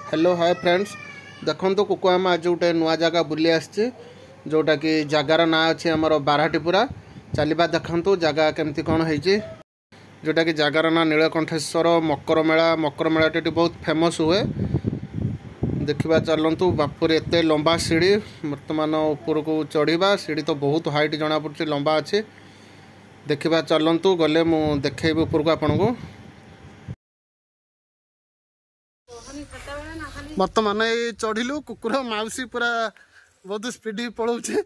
Hello hi friends देखो तो कुकुआम आज गोटे नुआ जगह बुली आसचे जोटा कि जगार ना अच्छे आमर बारहाटीपुरा चलवा देखु जगह केमती कौन है जोटा कि जगार ना नीलकंठेश्वर मकर मेलाटी बहुत फेमस हुए देखा चलतु बापुर एत लंबा सीढ़ी बर्तमान ऊपर को चढ़ा सीढ़ी तो बहुत हाइट जना पड़ी लंबा अच्छे देखा चलतु गले मु देखेबी ऊपर को आपन को बर्तमान ये चढ़िलु कुकुर माउसी पूरा बहुत स्पीड पलाऊे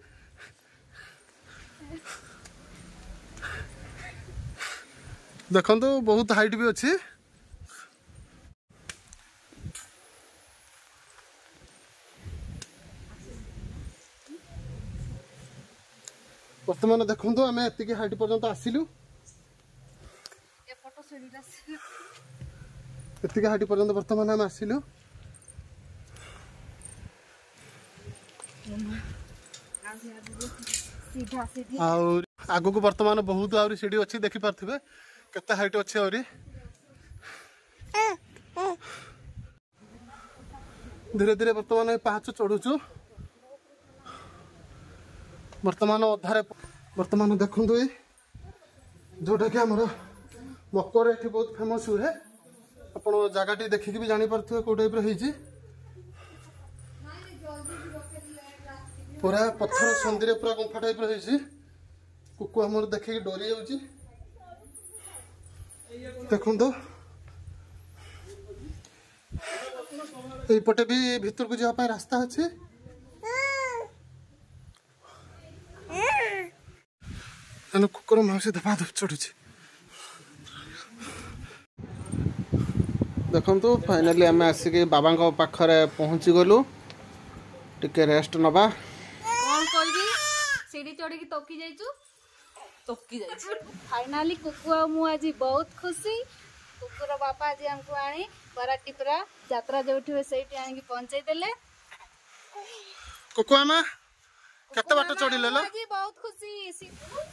देखो बहुत हाइट भी अच्छी बर्तमान देखो आम एति हाइट पर्यंत आसिलु एति हाइट पर्यंत बर्तमान आम आसिलु आगु को बर्तमान बहुत आहरी सीढ़ी अच्छी देखी पार्थिबे केते हाइट अच्छे आहरी धीरे धीरे बर्तमान पाहाच चढ़ुचु बर्तमान अधारे बर्तमान देखु जोटा कि आमर मकर ये बहुत फेमस हुए आप जगह देखिकी भी जानी पार्थिबे को टाइप रही पूरा पत्थर संधि पूरा गुंफा टाइप रही कुकु आम देखिए डरी जाऊँगी देखु यपटे भी भीतर को जावाई रास्ता अच्छे कुकुर माउसी धपा धप चढ़ुची देखु फाइनाली आम आसिक बाबा पाखरे पहुँची गलु टिके रेस्ट नबा सीढ़ी चढ़ी तोकी फाइनाली कुकु मु आज बहुत खुशी कुकुर बापा आज हमको आनी बाराटीपुरा यात्रा जो से आनी पहुंचे देले कुकुआमा केते बाट चढ़िले लो बहुत खुशी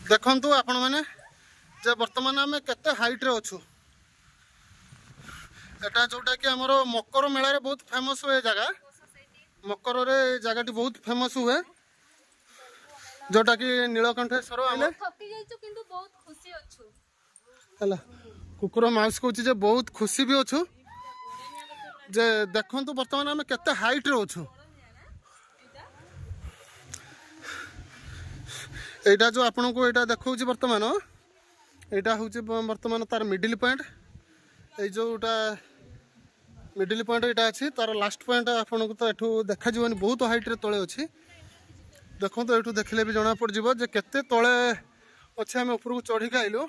देखंतु आपण माने जे वर्तमान आमे केते हाइट रे अछु एटा जोटा कि हमरो मकर मेला रे बहुत फेमस हुए जगह मकर रे जगह बहुत फेमस हुए जोटा कि नीलकंठेश्वर आमे थकी जाइछु किंतु बहुत खुशी अछु हला कुकुर माउस कहूँ जे बहुत खुशी भी अच्छु जे देखंतु वर्तमान आमे केते हाइट रे अछु एटा जो आपन को एटा देखौ छी वर्तमान एटा होची वर्तमान तार मिडिल पॉइंट ए जोटा मिडिल पॉइंट एटा अछि तार लास्ट पॉइंट आपन को तो एठू देखा जीवन बहुत हाइट रे तळे अछि देखो तो एठू देखले भी जना पड़ जिवो जे केते तळे अछि हम ऊपर को चढ़ी के आइलो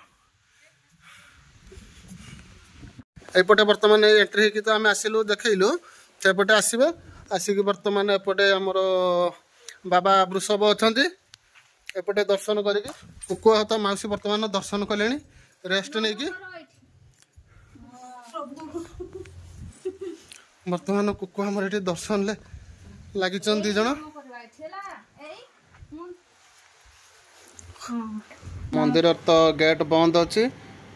एपटे वर्तमान एंट्री की तो आम आसिलु देखैलु सेपटे आसीबे आसिक वर्तमान एपटे हमर बाबा वृषभ अछंती एपटे दर्शन करके कुकुआ तो माउसी वर्तमान दर्शन कले रेस्ट नहीं कि वर्तमान कुकुआ हमर एठी दर्शन ले लागि चन दी जण मंदिर तो गेट बंद अच्छी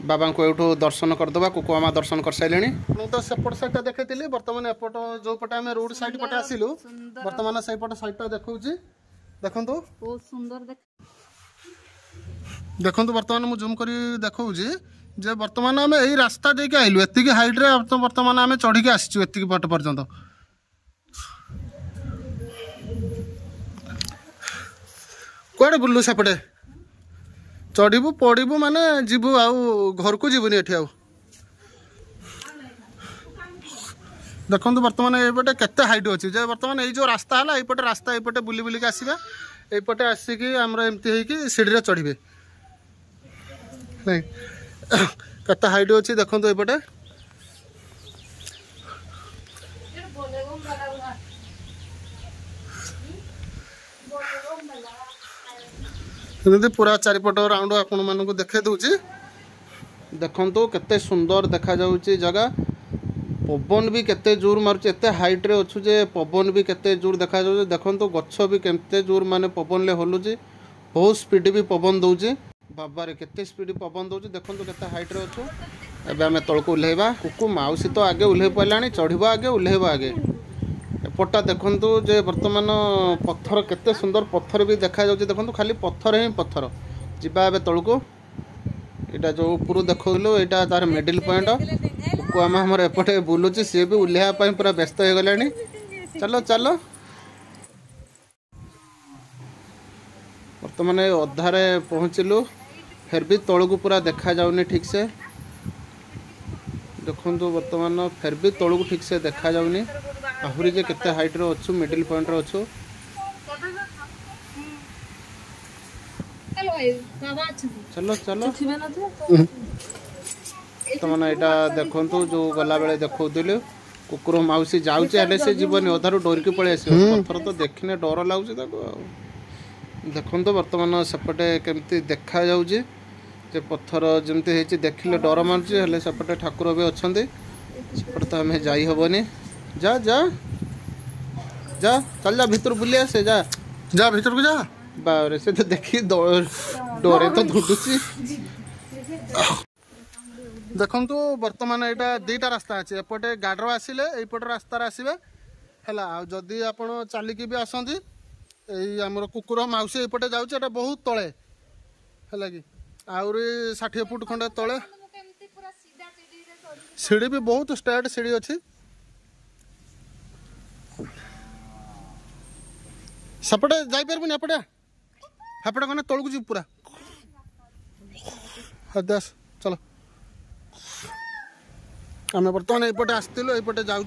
बाबा को एठू दर्शन करदे कुकुआमा दर्शन कर सारे तो सेपट साइड देखी बर्तमान एपट जो पटे आम रोड साइड पटे आसिलु बर्तमान से पट साइड देखा देखु बहुत सुंदर देखु बर्तमान मुझे जूम कर देखा जे बर्तमान आम यही रास्ता देके आइलु एति हाइट रे बर्तमान आम चढ़ी के आसीचु एति पट पर्यंत कुआडे बुल्लु सेपटे चढ़ू पड़ू माने जीवु आउ घर को जीवनी एठी आउ देखो बर्तमान ये केते हाइट अच्छी जे बर्तमान ये जो रास्ता है ये रास्ता ये बुली बुलिक आसबे ये आसिक आमर एमती होगी सीढ़ी चढ़े नहीं केते हाइट अच्छी देखो ये पूरा चारिपट राउंड आपण मानक देखे दूची देखो केते सुंदर देखा जाउची जगह पवन भी केते जोर मारुचे एते हाइट रे अच्छु जे पवन भी केते जोर देखा जाउचे देखो गछ भी केते जोर माने पवन ले हलुची बहुत स्पीड भी पवन दउची बाबारे केते स्पीड पवन दौर देखो केते हाइट रे अच्छु एबे आम तलक ओह्लैवा कुकु माउसी तो आगे ओह्लै पड़ा चढ़ आगे ओह्लैब आगे एपटा देखु जे बर्तमान पत्थर केते सुंदर पत्थर भी देखा जाउछि देखो खाली पत्थर ही पत्थर जीवा एबे तलक यहाँ जो ऊपर देखलु यहाँ तार मिडिल पॉइंट कुकु आम एपटे बुलूची सी भी ओह्लैवाई पूरा व्यस्त हो गलानी चलो चलो बर्तमान अधारे पहुँचलु फिर भी तलू पूरा देखा जाउनी ठीक से देखु बर्तमान फिर भी तलू ठीक से देखा जाउनी आहुरी जे केते हाइट रो अच्छु मिडिल पॉइंट रो अच्छु चलो चलो बर्तमान यहाँ देखु जो गला बेले देखौलु कुकुर माउसी जाऊे से जीवन अधारू डोरिकी पलि आस पत्थर तो देखने डर लगुच देखु बर्तमान सेपटे केमती देखा जाउछि जे पत्थर जमती है देखिले डर मारुछि हेले सेपटे ठाकुर भी अच्छा सेपटे तो आम जाई हेनी जा जा जा चल जा भीतर बुली आसे जा जा भीतर को जा बारे से तो देखी डरे तो धुडुची देखु बर्तमान यहाँ दुईटा रास्ता अच्छे एपटे गाडर आसिले एपट रास्तार आसबे है जदि आप चलिकी भी आसती आमर कुकुर माउसी एपटे जाऊे बहुत तले है कि आहरी 60 फुट खंडे तले सीढ़ी भी बहुत स्ट्रेट सीढ़ी अच्छी सेपटे जापरबी एपटे हेपटे कने तलू जी पूरा दस चलो आम बर्तमान एपटे आसलु एपटे जाऊँ।